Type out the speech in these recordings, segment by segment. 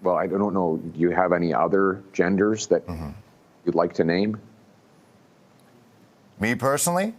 Well, I don't know. Do you have any other genders that you'd like to name? Me personally?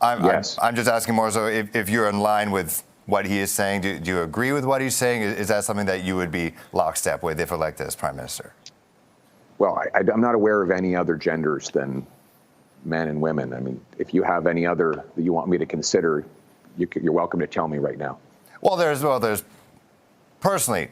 Yes. I'm just asking more so if you're in line with what he is saying. Do you agree with what he's saying? Is that something that you would be lockstep with if elected as Prime Minister? Well, I'm not aware of any other genders than men and women. I mean, if you have any other that you want me to consider, you're welcome to tell me right now. Well, there's personally,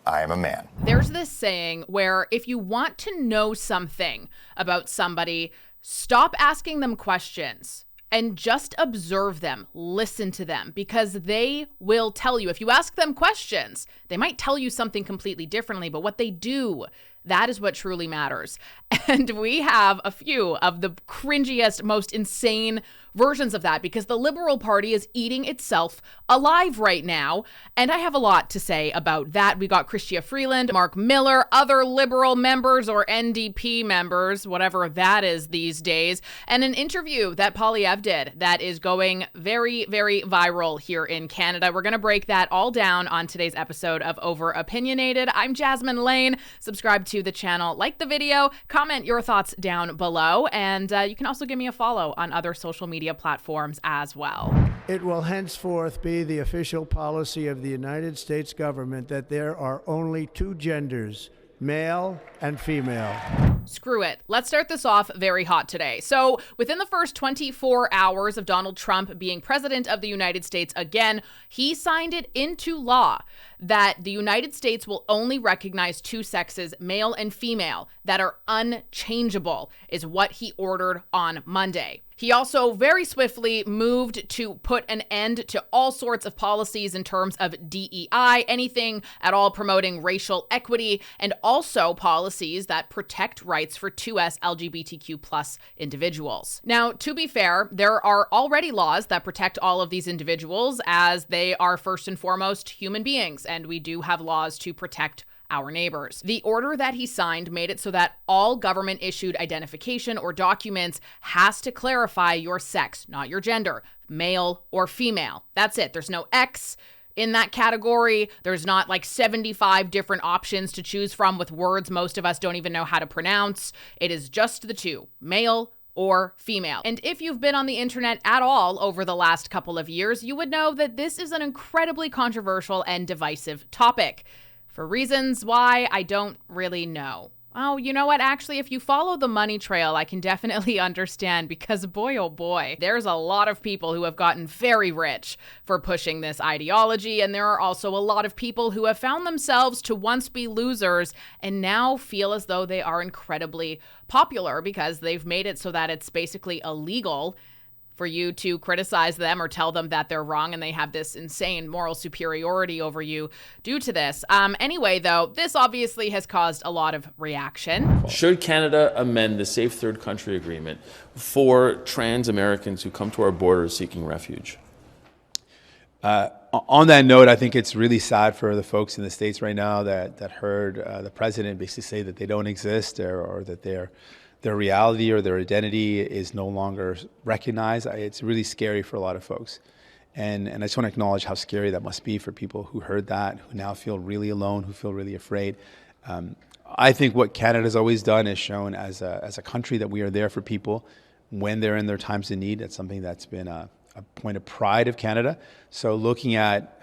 I am a man. There's this saying where if you want to know something about somebody, stop asking them questions and just observe them, listen to them, because they will tell you. If you ask them questions, they might tell you something completely differently, but what they do, that is what truly matters. And we have a few of the cringiest, most insane versions of that because the Liberal Party is eating itself alive right now. And I have a lot to say about that. We got Chrystia Freeland, Mark Miller, other Liberal members or NDP members, whatever that is these days, and an interview that Poilievre did that is going very, very viral here in Canada. We're going to break that all down on today's episode of Over Opinionated. I'm Jasmine Lane. Subscribe to the channel, like the video, comment your thoughts down below, and you can also give me a follow on other social media platforms as well. It will henceforth be the official policy of the United States government that there are only two genders, male and female. Screw it. Let's start this off very hot today. So within the first 24 hours of Donald Trump being president of the United States again, he signed it into law that the United States will only recognize two sexes, male and female, that are unchangeable, is what he ordered on Monday. He also very swiftly moved to put an end to all sorts of policies in terms of DEI, anything at all promoting racial equity, and also policies that protect rights for 2S LGBTQ plus individuals. Now, to be fair, there are already laws that protect all of these individuals as they are first and foremost human beings, and we do have laws to protect our neighbors. The order that he signed made it so that all government-issued identification or documents has to clarify your sex, not your gender, male or female. That's it. There's no X in that category. There's not like 75 different options to choose from with words most of us don't even know how to pronounce. It is just the two, male or female. And if you've been on the internet at all over the last couple of years, you would know that this is an incredibly controversial and divisive topic. For reasons why I don't really know. Oh, you know what? Actually, if you follow the money trail, I can definitely understand because boy, oh boy, there's a lot of people who have gotten very rich for pushing this ideology. And there are also a lot of people who have found themselves to once be losers and now feel as though they are incredibly popular because they've made it so that it's basically illegal for you to criticize them or tell them that they're wrong and they have this insane moral superiority over you due to this. Anyway, though, this obviously has caused a lot of reaction. Should Canada amend the Safe Third Country Agreement for trans Americans who come to our borders seeking refuge? On that note, I think it's really sad for the folks in the States right now that heard the president basically say that they don't exist or that their reality or their identity is no longer recognized. It's really scary for a lot of folks. And I just want to acknowledge how scary that must be for people who heard that, who now feel really alone, who feel really afraid. I think what Canada's always done is shown as a country that we are there for people when they're in their times of need. That's something that's been a point of pride of Canada. So looking at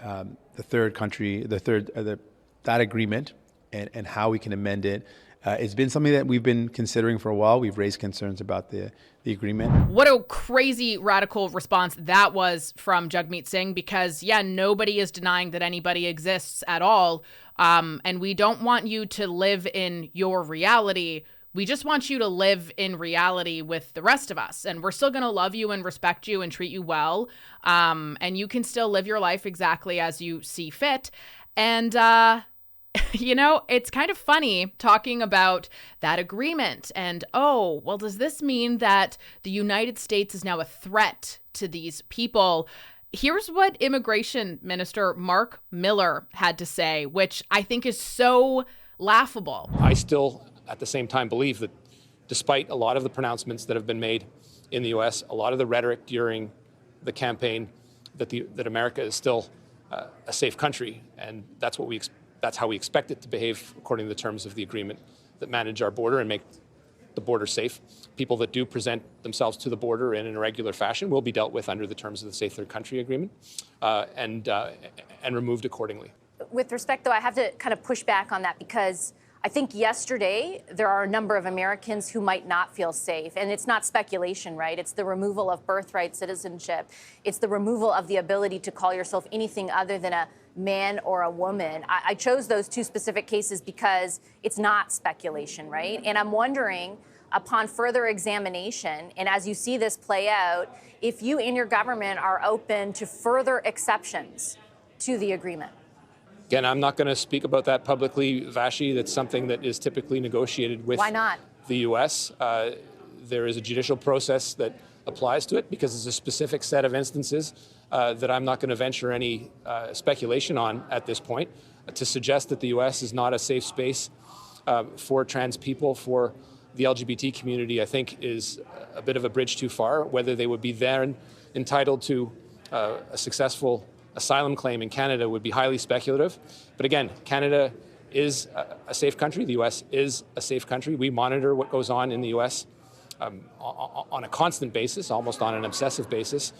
the third country, that agreement and how we can amend it, it's been something that we've been considering for a while. We've raised concerns about the agreement. What a crazy radical response that was from Jagmeet Singh because, yeah, nobody is denying that anybody exists at all. And we don't want you to live in your reality. We just want you to live in reality with the rest of us. And we're still going to love you and respect you and treat you well. And you can still live your life exactly as you see fit. And, you know, it's kind of funny talking about that agreement and, oh, well, does this mean that the United States is now a threat to these people? Here's what Immigration Minister Mark Miller had to say, which I think is so laughable. I still, at the same time, believe that despite a lot of the pronouncements that have been made in the U.S., a lot of the rhetoric during the campaign, that America is still a safe country, and that's what we expect. That's how we expect it to behave according to the terms of the agreement that manage our border and make the border safe. People that do present themselves to the border in an irregular fashion will be dealt with under the terms of the Safe Third Country Agreement and removed accordingly. With respect, though, I have to kind of push back on that because I think yesterday there are a number of Americans who might not feel safe. And it's not speculation, right? It's the removal of birthright citizenship. It's the removal of the ability to call yourself anything other than a man or a woman. I chose those two specific cases because it's not speculation, right? And I'm wondering, upon further examination, and as you see this play out, if you and your government are open to further exceptions to the agreement. Again, I'm not going to speak about that publicly, Vashi. That's something that is typically negotiated with Why not? the U.S. There is a judicial process that applies to it because it's a specific set of instances that I'm not going to venture any speculation on at this point. To suggest that the U.S. is not a safe space for trans people, for the LGBT community, I think is a bit of a bridge too far. Whether they would be then entitled to a successful asylum claim in Canada would be highly speculative. But again, Canada is a safe country. The U.S. is a safe country. We monitor what goes on in the U.S. On a constant basis, almost on an obsessive basis.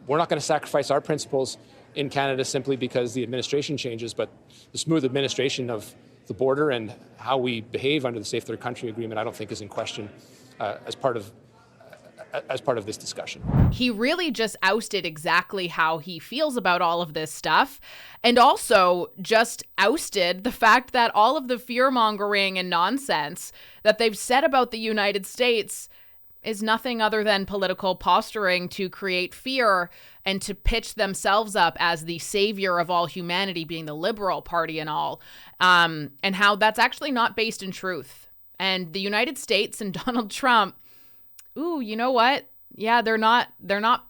We're not going to sacrifice our principles in Canada simply because the administration changes, but the smooth administration of the border and how we behave under the Safe Third Country Agreement, I don't think is in question as part of this discussion. He really just ousted exactly how he feels about all of this stuff, and also just ousted the fact that all of the fear-mongering and nonsense that they've said about the United States is nothing other than political posturing to create fear and to pitch themselves up as the savior of all humanity, being the Liberal Party and all, and how that's actually not based in truth. And the United States and Donald Trump, ooh, you know what? Yeah, they're not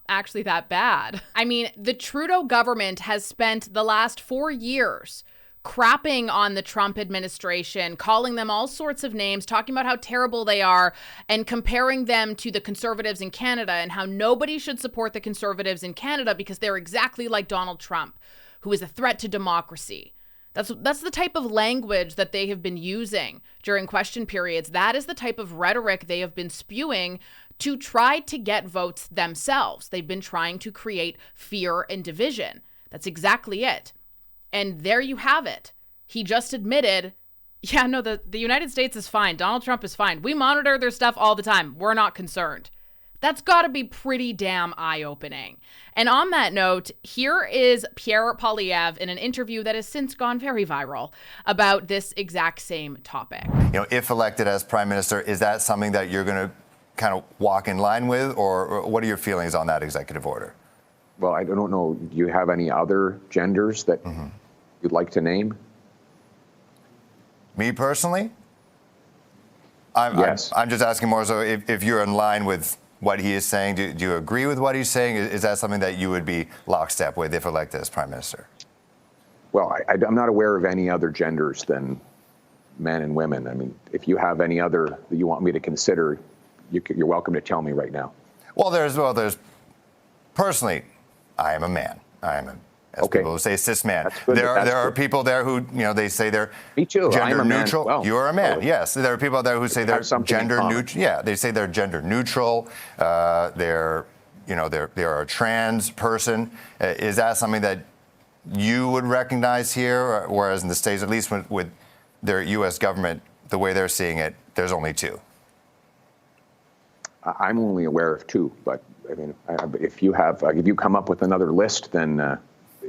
actually that bad. I mean, the Trudeau government has spent the last 4 years crapping on the Trump administration, calling them all sorts of names, talking about how terrible they are, and comparing them to the Conservatives in Canada and how nobody should support the Conservatives in Canada because they're exactly like Donald Trump, who is a threat to democracy. That's the type of language that they have been using during question periods. That is the type of rhetoric they have been spewing to try to get votes themselves. They've been trying to create fear and division. That's exactly it. And there you have it. He just admitted, yeah, no, the United States is fine. Donald Trump is fine. We monitor their stuff all the time. We're not concerned. That's got to be pretty damn eye-opening. And on that note, here is Pierre Poilievre in an interview that has since gone very viral about this exact same topic. You know, if elected as prime minister, is that something that you're going to kind of walk in line with, or what are your feelings on that executive order? Well, I don't know. Do you have any other genders that you'd like to name? Me personally? Yes. I'm just asking more so if you're in line with what he is saying. Do you agree with what he's saying? Is that something that you would be lockstep with if elected as prime minister? Well, I'm not aware of any other genders than men and women. I mean, if you have any other that you want me to consider, you're welcome to tell me right now. Well, there's personally, I am a man. As people say, cis man. There are people there who, they say they're Me too. gender I'm a man. neutral. Well, you are a man. totally. Yes. There are people there who say they're gender neutral. Yeah, they say they're gender neutral. They're a trans person. Is that something that you would recognize here? Whereas in the States, at least with their U.S. government, the way they're seeing it, there's only two. I'm only aware of two, but I mean, if you come up with another list, then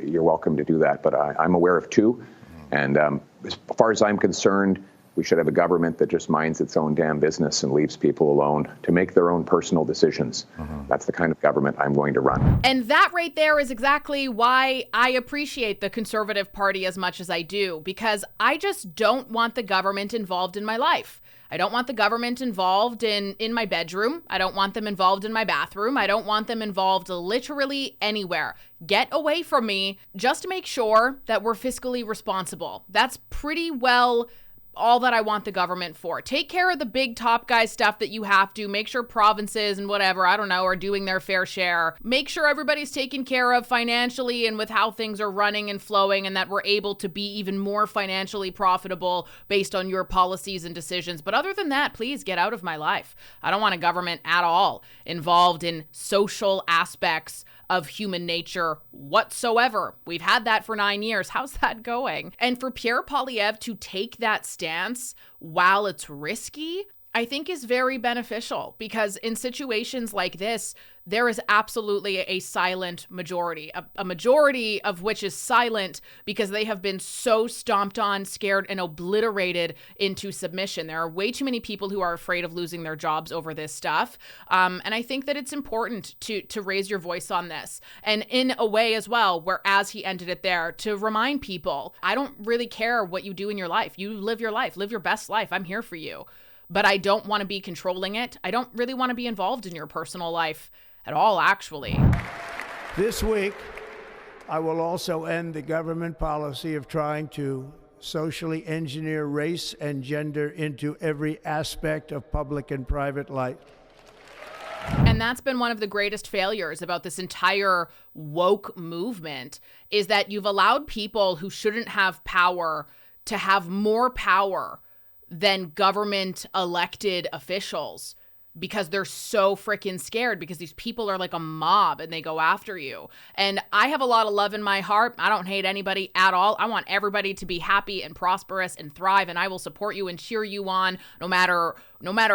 you're welcome to do that. But I'm aware of two, and as far as I'm concerned, we should have a government that just minds its own damn business and leaves people alone to make their own personal decisions. That's the kind of government I'm going to run. And that right there is exactly why I appreciate the Conservative Party as much as I do, because I just don't want the government involved in my life. I don't want the government involved in my bedroom. I don't want them involved in my bathroom. I don't want them involved literally anywhere. Get away from me. Just make sure that we're fiscally responsible. That's pretty well all that I want the government for. Take care of the big top guy stuff that you have to. Make sure provinces and whatever, I don't know, are doing their fair share. Make sure everybody's taken care of financially and with how things are running and flowing, and that we're able to be even more financially profitable based on your policies and decisions. But other than that, please get out of my life. I don't want a government at all involved in social aspects of human nature whatsoever. We've had that for 9 years. How's that going? And for Pierre Poilievre to take that stance while it's risky, I think is very beneficial, because in situations like this, there is absolutely a silent majority, a majority of which is silent because they have been so stomped on, scared, and obliterated into submission. There are way too many people who are afraid of losing their jobs over this stuff. And I think that it's important to raise your voice on this. And in a way as well, where as he ended it there, to remind people, I don't really care what you do in your life. You live your life, live your best life. I'm here for you. But I don't want to be controlling it. I don't really want to be involved in your personal life at all, actually. This week, I will also end the government policy of trying to socially engineer race and gender into every aspect of public and private life. And that's been one of the greatest failures about this entire woke movement, is that you've allowed people who shouldn't have power to have more power than government elected officials, because they're so freaking scared, because these people are like a mob and they go after you. And I have a lot of love in my heart. I don't hate anybody at all. I want everybody to be happy and prosperous and thrive, and I will support you and cheer you on no matter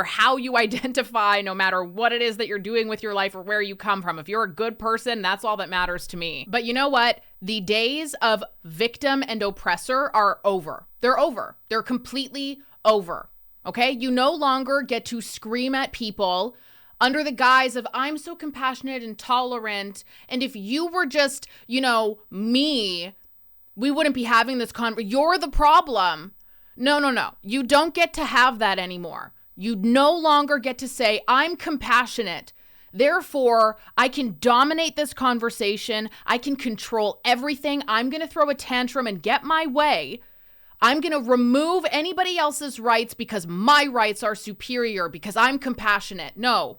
how you identify, no matter what it is that you're doing with your life or where you come from. If you're a good person, that's all that matters to me. But you know what? The days of victim and oppressor are over. They're over. They're completely over. Okay? You no longer get to scream at people under the guise of, I'm so compassionate and tolerant, and if you were just, me, we wouldn't be having this conversation. You're the problem. No. You don't get to have that anymore. You no longer get to say, I'm compassionate, therefore I can dominate this conversation. I can control everything. I'm going to throw a tantrum and get my way. I'm going to remove anybody else's rights because my rights are superior because I'm compassionate. No,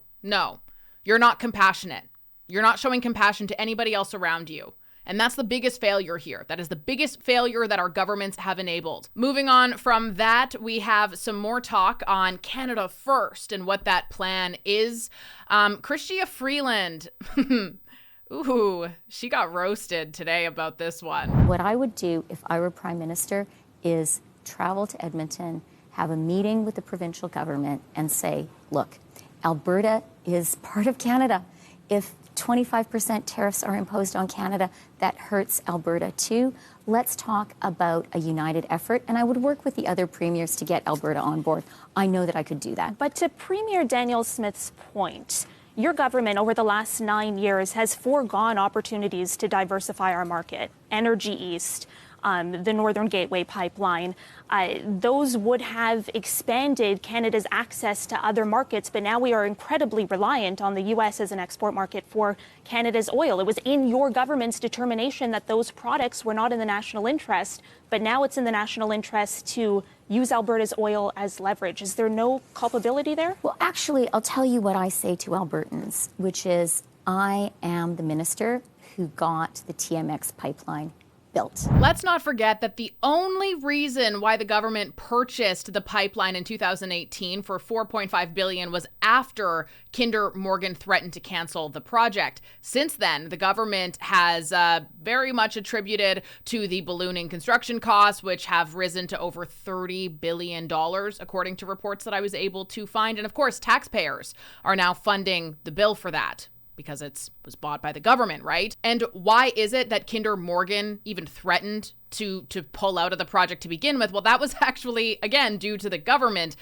you're not compassionate. You're not showing compassion to anybody else around you. And that's the biggest failure here. That is the biggest failure that our governments have enabled. Moving on from that, we have some more talk on Canada First and what that plan is. Chrystia Freeland, ooh, she got roasted today about this one. What I would do if I were Prime Minister is travel to Edmonton, have a meeting with the provincial government and say, look, Alberta is part of Canada. If 25% tariffs are imposed on Canada, that hurts Alberta too. Let's talk about a united effort, and I would work with the other premiers to get Alberta on board. I know that I could do that. But to Premier Danielle Smith's point, your government over the last 9 years has foregone opportunities to diversify our market. Energy East, the Northern Gateway pipeline, those would have expanded Canada's access to other markets, but now we are incredibly reliant on the U.S. as an export market for Canada's oil. It was in your government's determination that those products were not in the national interest, but now it's in the national interest to use Alberta's oil as leverage. Is there no culpability there? Well, actually, I'll tell you what I say to Albertans, which is I am the minister who got the TMX pipeline built. Let's not forget that the only reason why the government purchased the pipeline in 2018 for $4.5 billion was after Kinder Morgan threatened to cancel the project. Since then, the government has very much attributed to the ballooning construction costs, which have risen to over $30 billion, according to reports that I was able to find. And of course, taxpayers are now funding the bill for that, because it was bought by the government, right? And why is it that Kinder Morgan even threatened to pull out of the project to begin with? Well, that was actually, again, due to the government.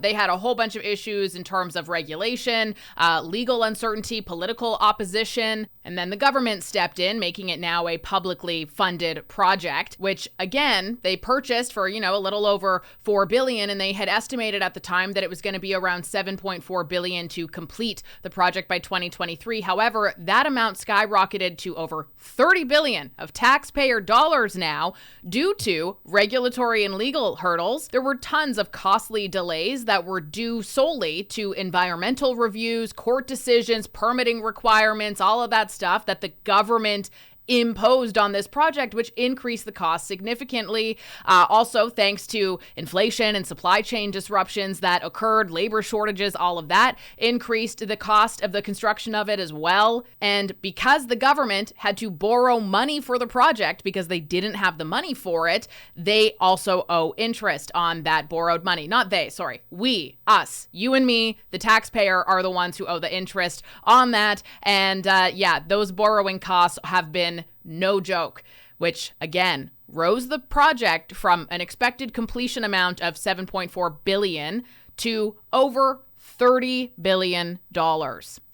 They had a whole bunch of issues in terms of regulation, legal uncertainty, political opposition, and then the government stepped in, making it now a publicly funded project, which, again, they purchased for, a little over $4 billion, and they had estimated at the time that it was going to be around $7.4 billion to complete the project by 2023. However, that amount skyrocketed to over $30 billion of taxpayer dollars now due to regulatory and legal hurdles. There were tons of costly delays that were due solely to environmental reviews, court decisions, permitting requirements, all of that stuff that the government imposed on this project, which increased the cost significantly. Also, thanks to inflation and supply chain disruptions that occurred, labor shortages, all of that increased the cost of the construction of it as well. And because the government had to borrow money for the project because they didn't have the money for it, they also owe interest on that borrowed money. Not they, sorry. We, us, you and me, the taxpayer, are the ones who owe the interest on that. And yeah, those borrowing costs have been no joke, which again rose the project from an expected completion amount of $7.4 billion to over $30 billion.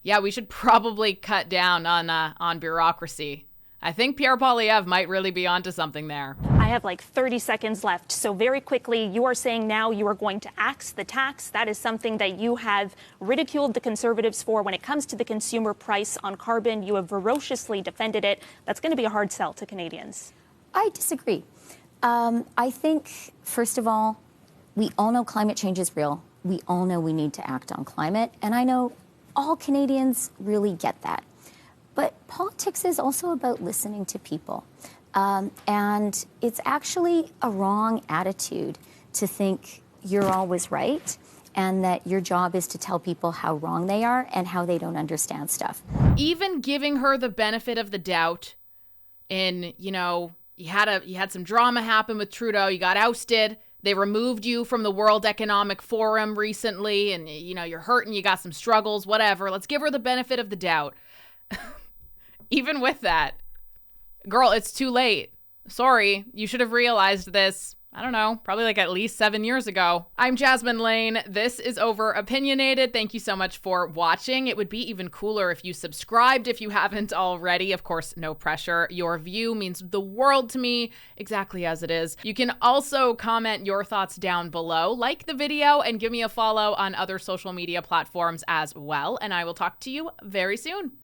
Yeah, we should probably cut down on bureaucracy. I think Pierre Poilievre might really be onto something there. I have like 30 seconds left. So very quickly, you are saying now you are going to axe the tax. That is something that you have ridiculed the Conservatives for when it comes to the consumer price on carbon. You have ferociously defended it. That's going to be a hard sell to Canadians. I disagree. I think, first of all, we all know climate change is real. We all know we need to act on climate. And I know all Canadians really get that. But politics is also about listening to people. And it's actually a wrong attitude to think you're always right and that your job is to tell people how wrong they are and how they don't understand stuff. Even giving her the benefit of the doubt in, you had some drama happen with Trudeau, you got ousted, they removed you from the World Economic Forum recently, and, you're hurting, you got some struggles, whatever. Let's give her the benefit of the doubt. Even with that, girl, it's too late. Sorry, you should have realized this, I don't know, probably like at least 7 years ago. I'm Jasmine Lane. This is Over Opinionated. Thank you so much for watching. It would be even cooler if you subscribed if you haven't already. Of course, no pressure. Your view means the world to me, exactly as it is. You can also comment your thoughts down below, like the video, and give me a follow on other social media platforms as well. And I will talk to you very soon.